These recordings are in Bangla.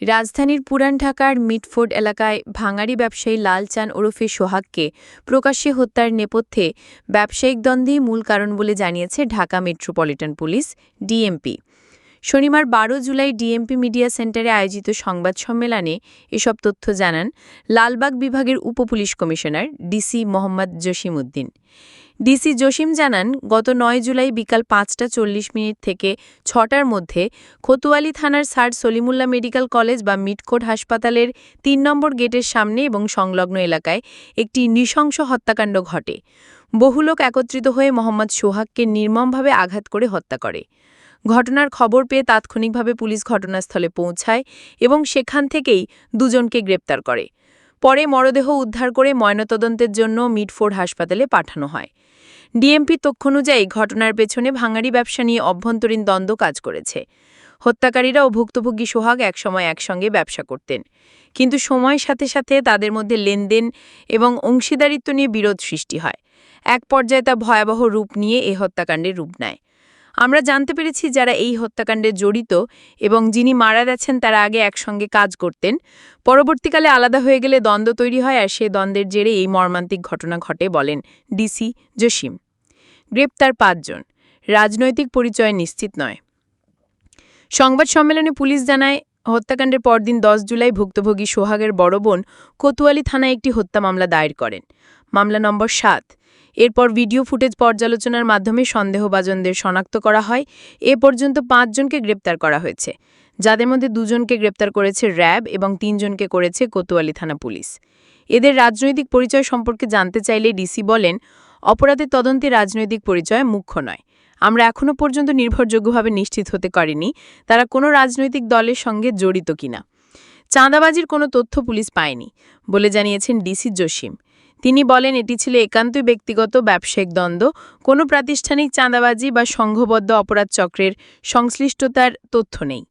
রাজধানীর পুরান ঢাকার মিটফোর্ড এলাকায় ভাঙাড়ি ব্যবসায়ী লাল চান ওরফে সোহাগকে প্রকাশ্যে হত্যার নেপথ্যে ব্যবসায়িক দ্বন্দ্বই মূল কারণ বলে জানিয়েছে ঢাকা মেট্রোপলিটন পুলিশ ডিএমপি। শনিবার ১২ জুলাই ডিএমপি মিডিয়া সেন্টারে আয়োজিত সংবাদ সম্মেলনে এসব তথ্য জানান লালবাগ বিভাগের উপপুলিশ commissioner DC Mohammad Jasim Uddin. DC Jasim জানান, গত ৯ জুলাই বিকাল ৫টা ৪০ থেকে ৬টার মধ্যে কোতোয়ালি থানার স্যার সলিমুল্লাহ মেডিকেল কলেজ বা মিটফোর্ড হাসপাতালের ৩ নম্বর গেটের সামনে এবং সংলগ্ন এলাকায় একটি নৃশংস হত্যাকাণ্ড ঘটে। বহু লোক একত্রিত হয়ে মোহাম্মদ সোহাগকে নির্মমভাবে আঘাত করে হত্যা করে। ঘটনার খবর পেয়ে তাৎক্ষণিকভাবে পুলিশ ঘটনাস্থলে পৌঁছায় এবং সেখান থেকেই দুজনকে গ্রেপ্তার করে। পরে মরদেহ উদ্ধার করে ময়নাতদন্তের জন্য মিটফোর্ড হাসপাতালে পাঠানো হয়। ডিএমপি তথ্য অনুযায়ী ঘটনার পেছনে ভাঙাড়ি ব্যবসা নিয়ে অভ্যন্তরীণ দ্বন্দ্ব কাজ করেছে। হত্যাকারীরা ও ভুক্তভোগী সোহাগ একসময় একসঙ্গে ব্যবসা করতেন, কিন্তু সময়ের সাথে সাথে তাদের মধ্যে লেনদেন এবং অংশীদারিত্ব নিয়ে বিরোধ সৃষ্টি হয়। এক পর্যায়ে তা ভয়াবহ রূপ নিয়ে এ হত্যাকাণ্ডের রূপ নেয়। আমরা জানতে পেরেছি যারা এই হত্যাকাণ্ডে জড়িত এবং যিনি মারা গেছেন তারা আগে একসঙ্গে কাজ করতেন। পরবর্তীকালে আলাদা হয়ে গেলে দ্বন্দ্ব তৈরি হয়, আর সে দ্বন্দ্বের জেরে এই মর্মান্তিক ঘটনা ঘটে, বলেন ডিসি জসিম। গ্রেপ্তার ৫ জন, রাজনৈতিক পরিচয় নিশ্চিত নয়। সংবাদ সম্মেলনে পুলিশ জানায়, হত্যাকাণ্ডের পরদিন ১০ জুলাই ভুক্তভোগী সোহাগের বড় বোন কোতোয়ালি থানায় একটি হত্যা মামলা দায়ের করেন, মামলা নম্বর ৭। এরপর ভিডিও ফুটেজ পর্যালোচনার মাধ্যমে সন্দেহভাজনদের শনাক্ত করা হয়। এ পর্যন্ত ৫ জনকে গ্রেপ্তার করা হয়েছে, যাদের মধ্যে ২ জনকে গ্রেপ্তার করেছে র্যাব এবং ৩ জনকে করেছে কোতোয়ালি থানা পুলিশ। এদের রাজনৈতিক পরিচয় সম্পর্কে জানতে চাইলে ডিসি বলেন, অপরাধের তদন্তে রাজনৈতিক পরিচয় মুখ্য নয়। আমরা এখনও পর্যন্ত নির্ভরযোগ্যভাবে নিশ্চিত হতে পারিনি তারা কোনো রাজনৈতিক দলের সঙ্গে জড়িত কিনা। চাঁদাবাজির কোনো তথ্য পুলিশ পায়নি বলে জানিয়েছেন ডিসি জসিম। তিনি বলেন, এটি ছিল একান্তই ব্যক্তিগত ব্যবসায়িক দ্বন্দ্ব, কোনো প্রাতিষ্ঠানিক চাঁদাবাজি বা সংঘবদ্ধ অপরাধ চক্রের সংশ্লিষ্টতার তথ্য নেই।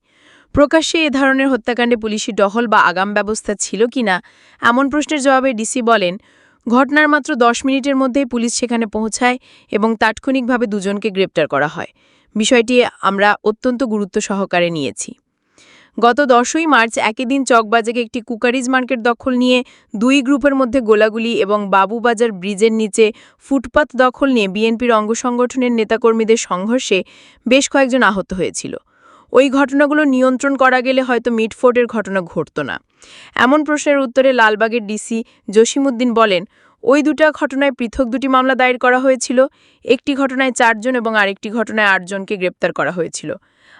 প্রকাশ্যে এ ধরনের হত্যাকাণ্ডে পুলিশি টহল বা আগাম ব্যবস্থা ছিল কিনা এমন প্রশ্নের জবাবে ডিসি বলেন, ঘটনার মাত্র ১০ মিনিটের মধ্যেই পুলিশ সেখানে পৌঁছায় এবং তাৎক্ষণিকভাবে ২ জনকে গ্রেপ্তার করা হয়। বিষয়টি আমরা অত্যন্ত গুরুত্ব সহকারে নিয়েছি। গত ১০ই মার্চ একই দিন চকবাজারে একটি কুকারিজ মার্কেট দখল নিয়ে ২ গ্রুপের মধ্যে গোলাগুলি এবং বাবুবাজার ব্রিজের নিচে ফুটপাত দখল নিয়ে বিএনপির অঙ্গ সংগঠনের নেতাকর্মীদের সংঘর্ষে বেশ কয়েকজন আহত হয়েছিল। ওই ঘটনাগুলো নিয়ন্ত্রণ করা গেলে হয়তো মিটফোর্ডের ঘটনা ঘটত না। এমন প্রশ্নের উত্তরে লালবাগের ডিসি জসিম উদ্দিন বলেন, ওই দুটা ঘটনায় পৃথক ২টি মামলা দায়ের করা হয়েছিল। একটি ঘটনায় ৪ জন এবং আরেকটি ঘটনায় ৮ জনকে গ্রেপ্তার করা হয়েছিল।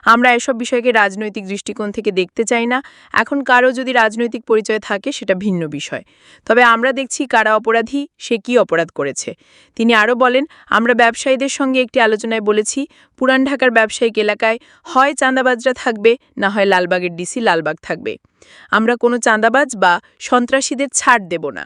আমরা এসব বিষয়কে রাজনৈতিক দৃষ্টিকোণ থেকে দেখতে চাই না। এখন কারো যদি রাজনৈতিক পরিচয় থাকে সেটা ভিন্ন বিষয়, তবে আমরা দেখছি কারা অপরাধী, সে কী অপরাধ করেছে। তিনি আরও বলেন, আমরা ব্যবসায়ীদের সঙ্গে একটি আলোচনায় বলেছি, পুরান ঢাকার ব্যবসায়িক এলাকায় হয় চাঁদাবাজরা থাকবে, না হয় লালবাগের ডিসি লালবাগ থাকবে। আমরা কোনো চাঁদাবাজ বা সন্ত্রাসীদের ছাড় দেব না।